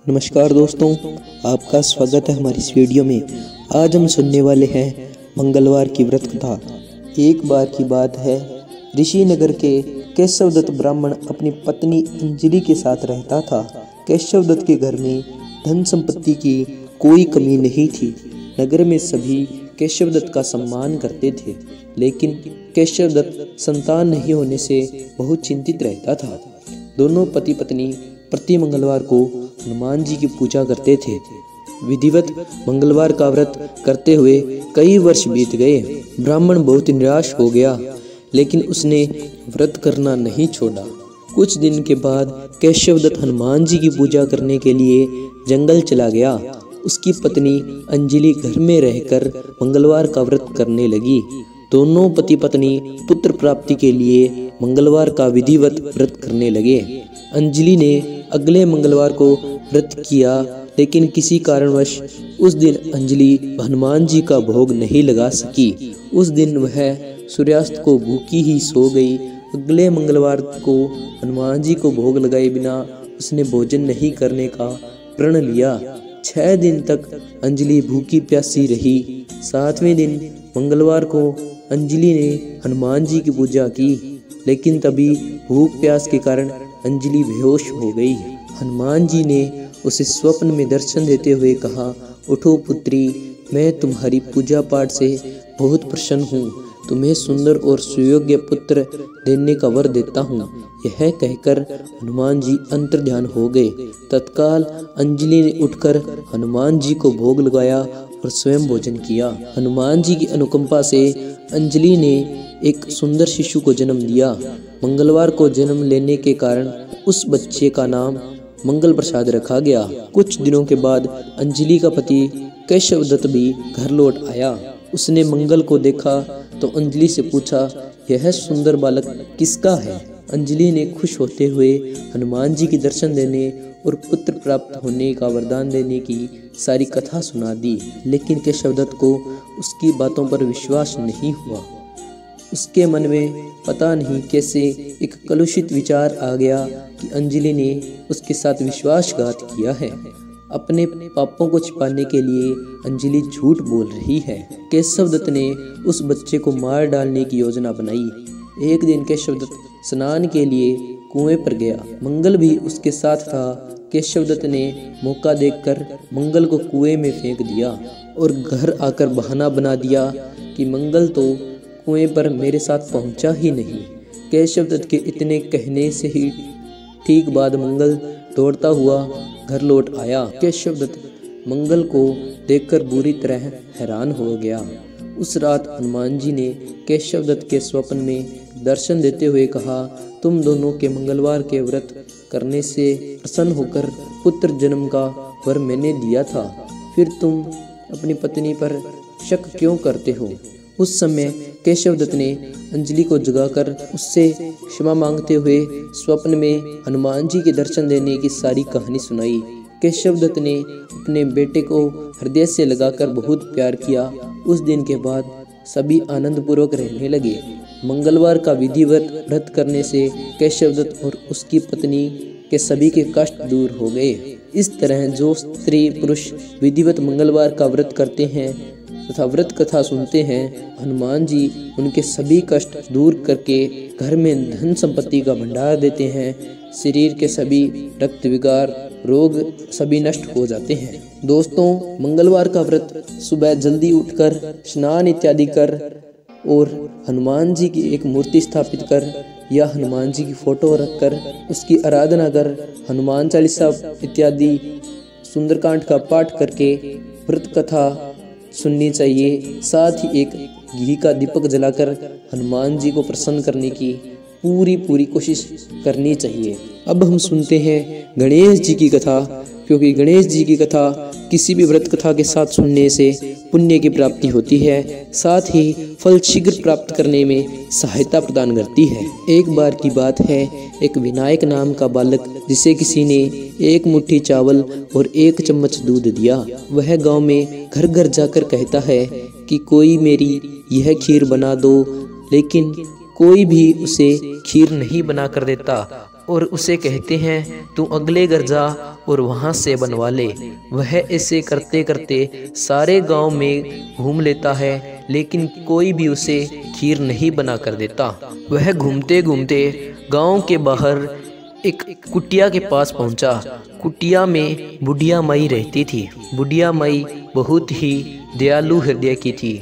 नमस्कार दोस्तों, आपका स्वागत है हमारी इस वीडियो में। आज हम सुनने वाले हैं मंगलवार की व्रत कथा। एक बार की बात है, ऋषि नगर के केशवदत्त ब्राह्मण अपनी पत्नी अंजलि के साथ रहता था। केशवदत्त के घर में धन संपत्ति की कोई कमी नहीं थी। नगर में सभी केशवदत्त का सम्मान करते थे, लेकिन केशवदत्त संतान नहीं होने से बहुत चिंतित रहता था। दोनों पति पत्नी प्रति मंगलवार को हनुमान जी की पूजा करते थे। विधिवत मंगलवार का व्रत करते हुए कई वर्ष बीत गए। ब्राह्मण बहुत निराश हो गया, लेकिन उसने व्रत करना नहीं छोड़ा। कुछ दिन के बाद केशवदत्त हनुमान जी की पूजा करने के लिए जंगल चला गया। उसकी पत्नी अंजलि घर में रहकर मंगलवार का व्रत करने लगी। दोनों पति पत्नी पुत्र प्राप्ति के लिए मंगलवार का विधिवत व्रत करने लगे। अंजलि ने अगले मंगलवार को व्रत किया, लेकिन किसी कारणवश उस दिन अंजलि हनुमान जी का भोग नहीं लगा सकी। उस दिन वह सूर्यास्त को भूखी ही सो गई। अगले मंगलवार को हनुमान जी को भोग लगाए बिना उसने भोजन नहीं करने का प्रण लिया। 6 दिन तक अंजलि भूखी प्यासी रही। 7वें दिन मंगलवार को अंजलि ने हनुमान जी की पूजा की, लेकिन तभी भूख प्यास के कारण अंजलि बेहोश हो गई। हनुमान जी ने उसे स्वप्न में दर्शन देते हुए कहा, उठो पुत्री, मैं तुम्हारी पूजा पाठ से बहुत प्रसन्न हूँ। तुम्हें सुंदर और सुयोग्य पुत्र देने का वर देता हूँ। यह कहकर हनुमान जी अंतर्ध्यान हो गए। तत्काल अंजलि ने उठकर हनुमान जी को भोग लगाया और स्वयं भोजन किया। हनुमान जी की अनुकंपा से अंजलि ने एक सुंदर शिशु को जन्म दिया। मंगलवार को जन्म लेने के कारण उस बच्चे का नाम मंगल प्रसाद रखा गया। कुछ दिनों के बाद अंजलि का पति केशवदत्त भी घर लौट आया। उसने मंगल को देखा तो अंजलि से पूछा, यह सुंदर बालक किसका है? अंजलि ने खुश होते हुए हनुमान जी के दर्शन देने और पुत्र प्राप्त होने का वरदान देने की सारी कथा सुना दी, लेकिन केशवदत्त को उसकी बातों पर विश्वास नहीं हुआ। उसके मन में पता नहीं कैसे एक कलुषित विचार आ गया कि अंजलि ने उसके साथ विश्वासघात किया है। अपने पापों को छिपाने के लिए अंजलि झूठ बोल रही है। केशवदत्त ने उस बच्चे को मार डालने की योजना बनाई। एक दिन केशवदत्त स्नान के लिए कुएं पर गया। मंगल भी उसके साथ था। केशवदत्त ने मौका देखकर मंगल को कुएं में फेंक दिया और घर आकर बहाना बना दिया कि मंगल तो कुएं पर मेरे साथ पहुंचा ही नहीं। केशवदत्त के इतने कहने से ही ठीक बाद मंगल दौड़ता हुआ घर लौट आया। केशवदत्त मंगल को देखकर बुरी तरह हैरान हो गया। उस रात हनुमान जी ने केशवदत्त के स्वप्न में दर्शन देते हुए कहा, तुम दोनों के मंगलवार के व्रत करने से प्रसन्न होकर पुत्र जन्म का वर मैंने दिया था, फिर तुम अपनी पत्नी पर शक क्यों करते हो? उस समय केशवदत्त ने अंजलि को जगाकर उससे क्षमा मांगते हुए स्वप्न में हनुमान जी के दर्शन देने की सारी कहानी सुनाई। केशवदत्त ने अपने बेटे को हृदय से लगाकर बहुत प्यार किया। उस दिन के बाद सभी आनंद पूर्वक रहने लगे। मंगलवार का विधिवत व्रत करने से केशवदत्त और उसकी पत्नी के सभी के कष्ट दूर हो गए। इस तरह जो स्त्री पुरुष विधिवत मंगलवार का व्रत करते हैं तथा व्रत कथा सुनते हैं, हनुमान जी उनके सभी कष्ट दूर करके घर में धन संपत्ति का भंडार देते हैं। शरीर के सभी रक्त विकार रोग सभी नष्ट हो जाते हैं। दोस्तों, मंगलवार का व्रत सुबह जल्दी उठकर स्नान इत्यादि कर और हनुमान जी की एक मूर्ति स्थापित कर या हनुमान जी की फोटो रखकर उसकी आराधना कर, हनुमान चालीसा इत्यादि सुंदरकांड का पाठ करके व्रत कथा सुननी चाहिए। साथ ही एक घी का दीपक जलाकर हनुमान जी को प्रसन्न करने की पूरी कोशिश करनी चाहिए। अब हम सुनते हैं गणेश जी की कथा, क्योंकि गणेश जी की कथा किसी भी व्रत कथा के साथ सुनने से पुण्य की प्राप्ति होती है, साथ ही फल शीघ्र प्राप्त करने में सहायता प्रदान करती है। एक बार की बात है, एक विनायक नाम का बालक जिसे किसी ने 1 मुट्ठी चावल और 1 चम्मच दूध दिया, वह गांव में घर घर जाकर कहता है कि कोई मेरी यह खीर बना दो, लेकिन कोई भी उसे खीर नहीं बना कर देता और उसे कहते हैं तू अगले घर जा और वहाँ से बनवा ले। वह ऐसे करते करते सारे गांव में घूम लेता है, लेकिन कोई भी उसे खीर नहीं बना कर देता। वह घूमते घूमते गांव के बाहर एक कुटिया के पास पहुंचा। कुटिया में बुढ़िया माई रहती थी। बुढ़िया माई बहुत ही दयालु हृदय की थी।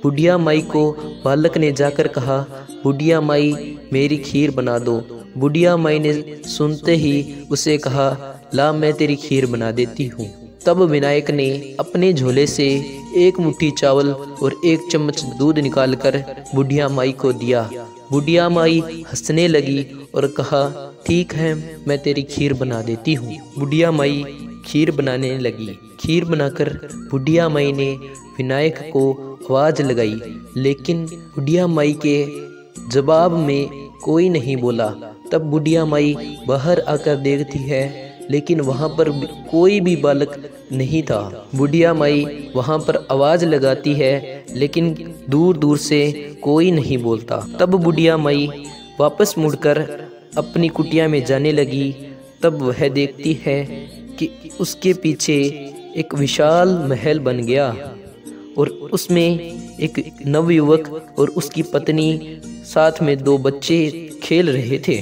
बुढ़िया माई को बालक ने जाकर कहा, बुढ़िया माई मेरी खीर बना दो। बुढ़िया माई ने सुनते ही उसे कहा, ला मैं तेरी खीर बना देती हूँ। तब विनायक ने अपने झोले से एक मुट्ठी चावल और एक चम्मच दूध निकालकर बुढ़िया माई को दिया। बुढ़िया माई हंसने लगी और कहा, ठीक है मैं तेरी खीर बना देती हूँ। बुढ़िया माई खीर बनाने लगी। खीर बनाकर बुढ़िया माई ने विनायक को आवाज लगाई, लेकिन बुढ़िया माई के जवाब में कोई नहीं बोला। तब बुढ़िया माई बाहर आकर देखती है, लेकिन वहाँ पर कोई भी बालक नहीं था। बुढ़िया माई वहाँ पर आवाज लगाती है, लेकिन दूर दूर से कोई नहीं बोलता। तब बुढ़िया माई वापस मुड़कर अपनी कुटिया में जाने लगी। तब वह देखती है कि उसके पीछे एक विशाल महल बन गया और उसमें एक नवयुवक और उसकी पत्नी साथ में 2 बच्चे खेल रहे थे।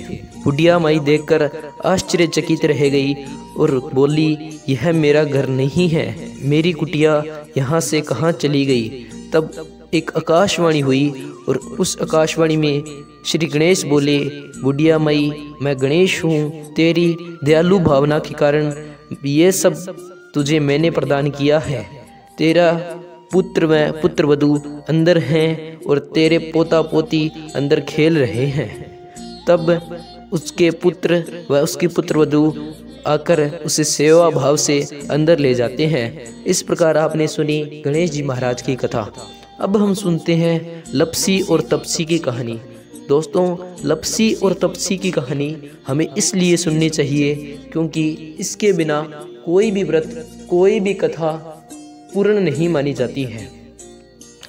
बुढ़िया माई देखकर आश्चर्यचकित रह गई और बोली, यह मेरा घर नहीं है, मेरी कुटिया यहाँ से कहाँ चली गई। तब एक आकाशवाणी हुई और उस आकाशवाणी में श्री गणेश बोले, बुढ़िया माई मैं गणेश हूँ, तेरी दयालु भावना के कारण ये सब तुझे मैंने प्रदान किया है। तेरा पुत्र व पुत्रवधू अंदर हैं और तेरे पोता पोती अंदर खेल रहे हैं। तब उसके पुत्र व उसकी पुत्रवधू आकर उसे सेवा भाव से अंदर ले जाते हैं। इस प्रकार आपने सुनी गणेश जी महाराज की कथा। अब हम सुनते हैं लपसी और तपसी की कहानी। दोस्तों, लपसी और तपसी की कहानी हमें इसलिए सुननी चाहिए क्योंकि इसके बिना कोई भी व्रत, कोई भी कथा पूर्ण नहीं मानी जाती है।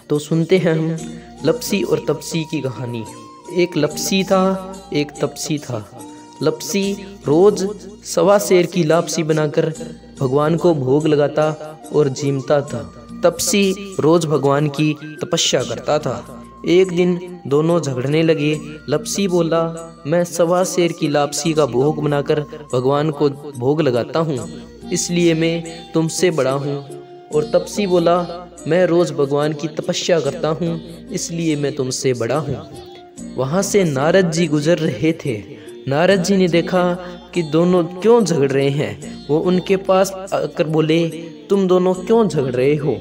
तो सुनते हैं हम लपसी और तपसी की कहानी। एक लपसी था, एक तपसी था। लपसी रोज 1.25 सेर की लापसी बनाकर भगवान को भोग लगाता और जीमता था। तपसी रोज भगवान की तपस्या करता था। एक दिन दोनों झगड़ने लगे। लपसी बोला, मैं 1.25 सेर की लापसी का भोग बनाकर भगवान को भोग लगाता हूँ, इसलिए मैं तुमसे बड़ा हूँ। और तपसी बोला, मैं रोज भगवान की तपस्या करता हूँ, इसलिए मैं तुमसे बड़ा हूँ। वहाँ से नारद जी गुजर रहे थे। नारद जी ने देखा कि दोनों क्यों झगड़ रहे हैं। वो उनके पास आकर बोले, तुम दोनों क्यों झगड़ रहे हो?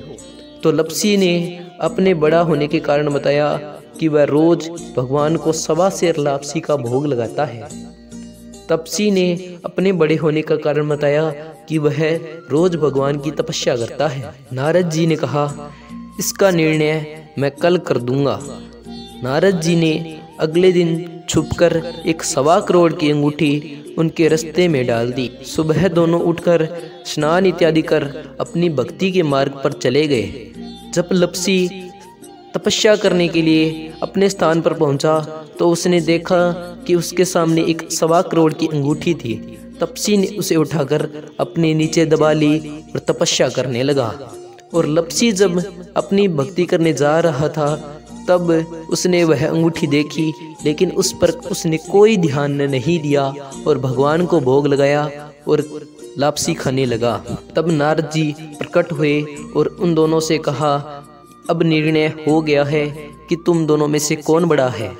तो लपसी ने अपने बड़ा होने के कारण बताया कि वह रोज भगवान को 1.25 सेर लापसी का भोग लगाता है। तपसी ने अपने बड़े होने का कारण बताया कि वह रोज भगवान की तपस्या करता है। नारद जी ने कहा, इसका निर्णय मैं कल कर दूंगा। नारद जी ने अगले दिन छुपकर एक 1.25 करोड़ की अंगूठी उनके रास्ते में डाल दी। सुबह दोनों उठकर स्नान इत्यादि कर अपनी भक्ति के मार्ग पर चले गए। जब लपसी तपस्या करने के लिए अपने स्थान पर पहुंचा तो उसने देखा कि उसके सामने एक 1.25 करोड़ की अंगूठी थी। तपसी ने उसे उठाकर अपने नीचे दबा ली और तपस्या करने लगा। और लपसी जब अपनी भक्ति करने जा रहा था तब उसने वह अंगूठी देखी, लेकिन उस पर उसने कोई ध्यान नहीं दिया और भगवान को भोग लगाया और लापसी खाने लगा। तब नारद जी प्रकट हुए और उन दोनों से कहा, अब निर्णय हो गया है कि तुम दोनों में से कौन बड़ा है।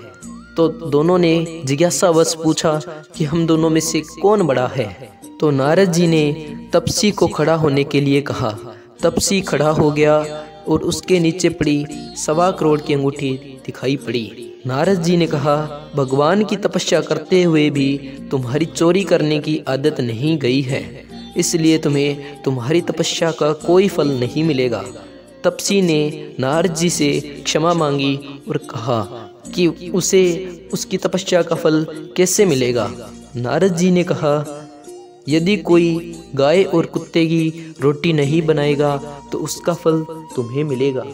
तो दोनों ने जिज्ञासावश पूछा कि हम दोनों में से कौन बड़ा है। तो नारद जी ने तपसी को खड़ा होने के लिए कहा। तपसी खड़ा हो गया और उसके नीचे पड़ी 1.25 करोड़ की अंगूठी दिखाई पड़ी। नारद जी ने कहा, भगवान की तपस्या करते हुए भी तुम्हारी चोरी करने की आदत नहीं गई है, इसलिए तुम्हें तुम्हारी तपस्या का कोई फल नहीं मिलेगा। तपसी ने नारद जी से क्षमा मांगी और कहा कि उसे उसकी तपस्या का फल कैसे मिलेगा। नारद जी ने कहा, यदि कोई गाय और कुत्ते की रोटी नहीं बनाएगा तो उसका फल तुम्हें मिलेगा।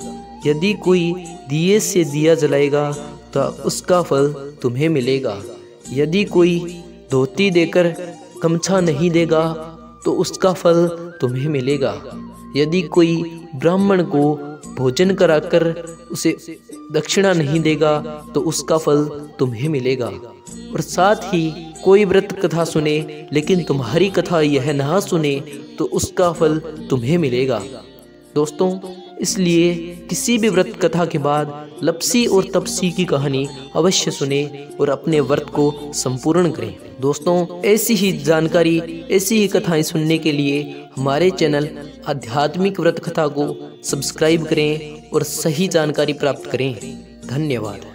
यदि कोई दिए से दिया जलाएगा तो उसका फल तुम्हें मिलेगा। यदि कोई धोती देकर गमछा नहीं देगा तो उसका फल तुम्हें मिलेगा। यदि कोई ब्राह्मण को भोजन कराकर उसे दक्षिणा नहीं देगा तो उसका फल तुम्हें मिलेगा। और साथ ही कोई व्रत कथा सुने लेकिन तुम्हारी कथा यह ना सुने तो उसका फल तुम्हें मिलेगा। दोस्तों, इसलिए किसी भी व्रत कथा के बाद लपसी और तपसी की कहानी अवश्य सुने और अपने व्रत को संपूर्ण करें। दोस्तों, ऐसी ही जानकारी, ऐसी ही कथाएं सुनने के लिए हमारे चैनल आध्यात्मिक व्रत कथा को सब्सक्राइब करें और सही जानकारी प्राप्त करें। धन्यवाद।